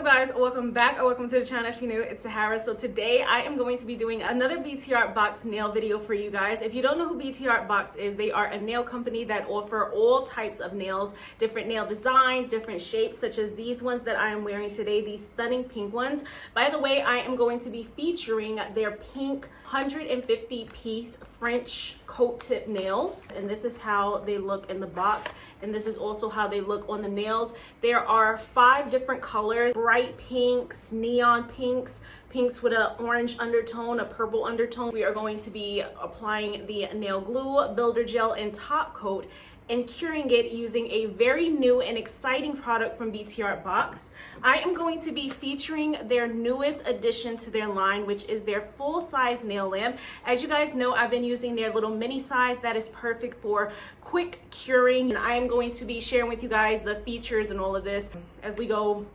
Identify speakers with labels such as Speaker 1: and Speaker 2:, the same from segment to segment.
Speaker 1: up guys, welcome back or welcome to the channel. If you're new, it's Sahara. So today I am going to be doing another BTARTBOX nail video for you guys. If you don't know who BTARTBOX is, they are a nail company that offer all types of nails, different nail designs, different shapes, such as these ones that I am wearing today, these stunning pink ones. By the way, I am going to be featuring their pink 150 piece French coat tip nails, and this is how they look in the box, and this is also how they look on the nails. There are 5 different colors: bright pinks, neon pinks, pinks with an orange undertone, a purple undertone. We are going to be applying the nail glue, builder gel, and top coat and curing it using a very new and exciting product from BTARTBOX. I am going to be featuring their newest addition to their line, which is their full-size nail lamp. As you guys know, I've been using their little mini size that is perfect for quick curing, and I am going to be sharing with you guys the features and all of this as we go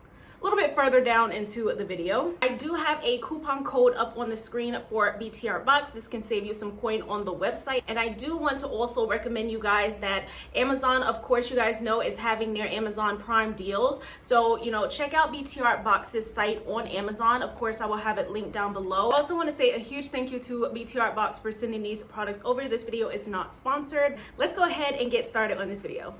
Speaker 1: a little bit further down into the video. I do have a coupon code up on the screen for BTARTBOX. This can save you some coin on the website. And I do want to also recommend you guys that Amazon, of course, you guys know, is having their Amazon Prime deals. So, you know, check out BTARTBOX's site on Amazon. Of course, I will have it linked down below. I also want to say a huge thank you to BTARTBOX for sending these products over. This video is not sponsored. Let's go ahead and get started on this video.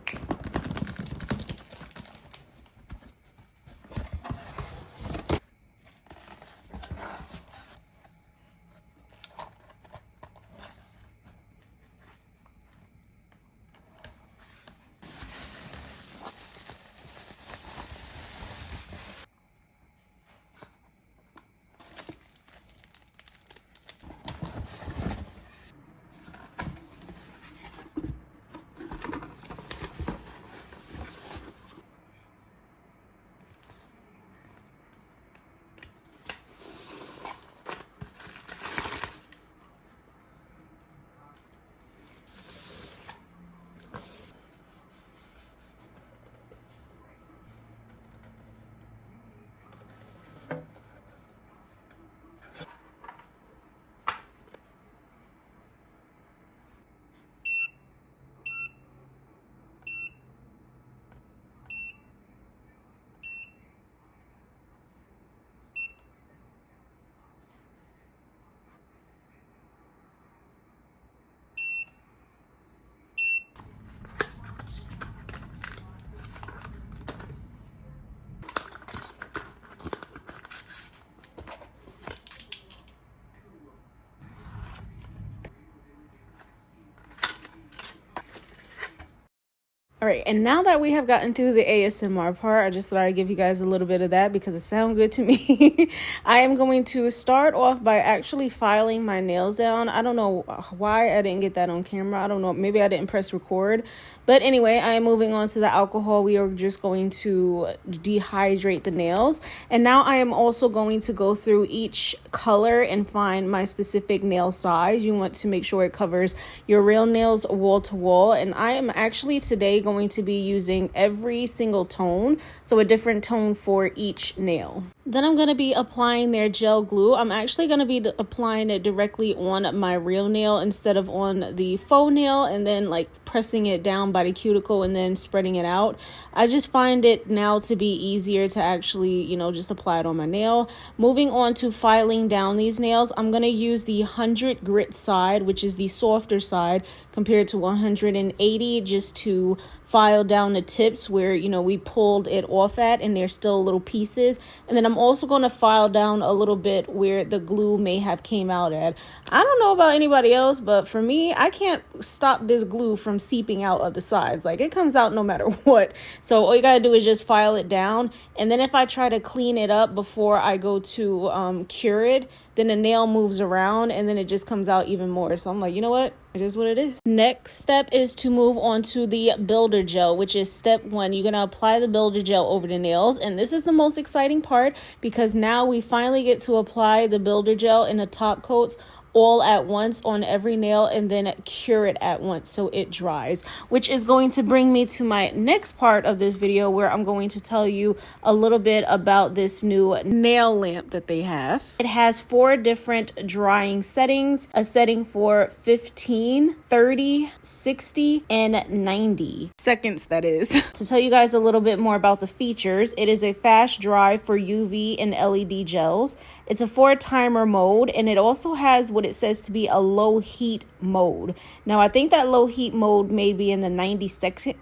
Speaker 1: All right, and now that we have gotten through the ASMR part, I just thought I'd give you guys a little bit of that because it sounds good to me. I am going to start off by actually filing my nails down. I don't know why I didn't get that on camera. I don't know, maybe I didn't press record. But anyway, I am moving on to the alcohol. We are just going to dehydrate the nails. And now I am also going to go through each color and find my specific nail size. You want to make sure it covers your real nails wall to wall. And I am actually today going to be using every single tone, so a different tone for each nail. Then I'm going to be applying their gel glue. I'm actually going to be applying it directly on my real nail instead of on the faux nail, and then like pressing it down by the cuticle and then spreading it out. I just find it now to be easier to actually, you know, just apply it on my nail. Moving on to filing down these nails, I'm going to use the 100 grit side, which is the softer side, compared to 180, just to file down the tips where, you know, we pulled it off at and there's still little pieces. And then I'm also going to file down a little bit where the glue may have came out at. I don't know about anybody else, but for me, I can't stop this glue from seeping out of the sides. Like, it comes out no matter what. So all you gotta do is just file it down. And then if I try to clean it up before I go to cure it, then the nail moves around and then it just comes out even more. So I'm like, you know what? It is what it is. Next step is to move on to the builder gel, which is step 1. You're going to apply the builder gel over the nails. And this is the most exciting part because now we finally get to apply the builder gel in the top coats all at once on every nail and then cure it at once so it dries, which is going to bring me to my next part of this video, where I'm going to tell you a little bit about this new nail lamp that they have. It has 4 different drying settings, a setting for 15, 30, 60, and 90 seconds, that is. To tell you guys a little bit more about the features, it is a fast dry for UV and LED gels. It's a 4-timer mode, and it also has what it says to be a low heat mode. Now, I think that low heat mode may be in the 90 seconds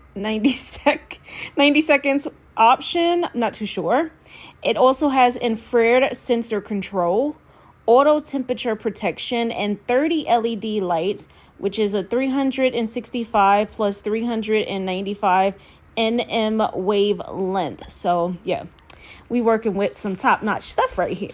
Speaker 1: option. I'm not too sure. It also has infrared sensor control, auto temperature protection, and 30 LED lights, which is a 365 plus 395 nm wavelength. So yeah, we working with some top-notch stuff right here.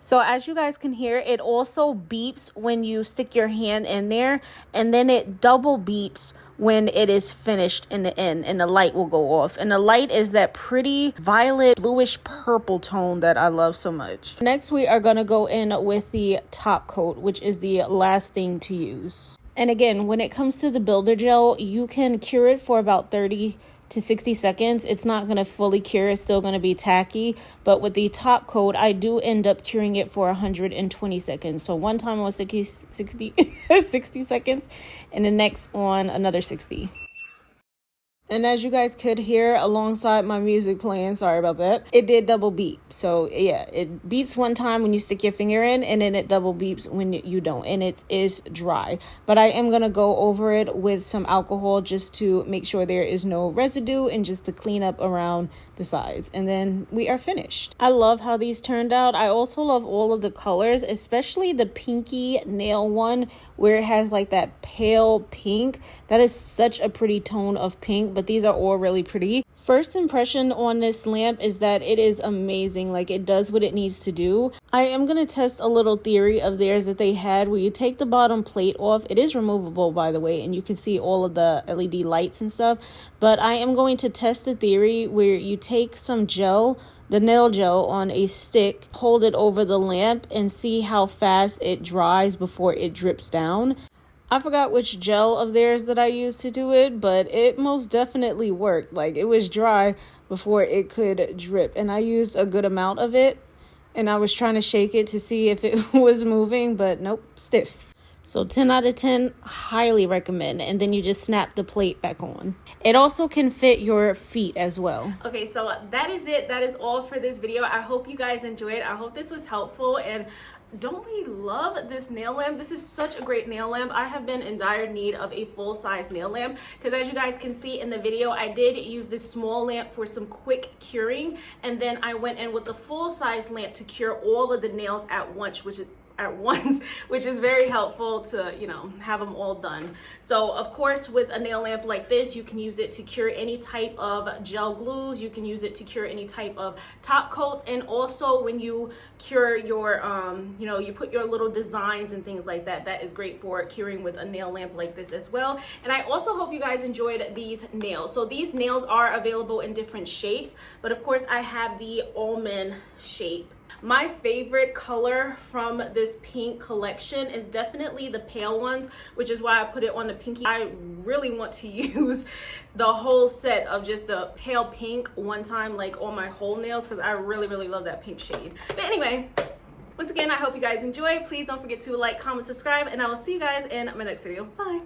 Speaker 1: So as you guys can hear, it also beeps when you stick your hand in there, and then it double beeps when it is finished in the end, and the light will go off. And the light is that pretty violet bluish purple tone that I love so much. Next, we are going to go in with the top coat, which is the last thing to use. And again, when it comes to the builder gel, you can cure it for about 30 to 60 seconds. It's not going to fully cure. It's still going to be tacky. But with the top coat, I do end up curing it for 120 seconds. So one time on 60 seconds, and the next on another 60. And as you guys could hear alongside my music playing, sorry about that, it did double beep. So yeah, it beeps one time when you stick your finger in, and then it double beeps when you don't, and it is dry. But I am going to go over it with some alcohol just to make sure there is no residue and just to clean up around the sides, and then we are finished. I love how these turned out. I also love all of the colors, especially the pinky nail one where it has like that pale pink. That is such a pretty tone of pink, but these are all really pretty. First impression on this lamp is that it is amazing. Like, it does what it needs to do. I am going to test a little theory of theirs that they had where you take the bottom plate off. It is removable, by the way, and you can see all of the LED lights and stuff. But I am going to test the theory where you take some gel, the nail gel, on a stick, hold it over the lamp, and see how fast it dries before it drips down. I forgot which gel of theirs that I used to do it, but it most definitely worked. Like, it was dry before it could drip, and I used a good amount of it, and I was trying to shake it to see if it was moving, but nope, stiff. So 10 out of 10, highly recommend. And then you just snap the plate back on. It also can fit your feet as well. Okay, so that is it. That is all for this video. I hope you guys enjoyed. I hope this was helpful, and don't we love this nail lamp? This is such a great nail lamp. I have been in dire need of a full-size nail lamp because, as you guys can see in the video, I did use this small lamp for some quick curing, and then I went in with the full-size lamp to cure all of the nails at once, which is very helpful to, you know, have them all done. So of course, with a nail lamp like this, you can use it to cure any type of gel glues. You can use it to cure any type of top coats, and also when you cure your you know, you put your little designs and things like that, that is great for curing with a nail lamp like this as well. And I also hope you guys enjoyed these nails. So these nails are available in different shapes, but of course I have the almond shape. My favorite color from this pink collection is definitely the pale ones, which is why I put it on the pinky. I really want to use the whole set of just the pale pink one time, like on my whole nails, because I really, really love that pink shade. But anyway, once again, I hope you guys enjoyed. Please don't forget to like, comment, subscribe, and I will see you guys in my next video. Bye.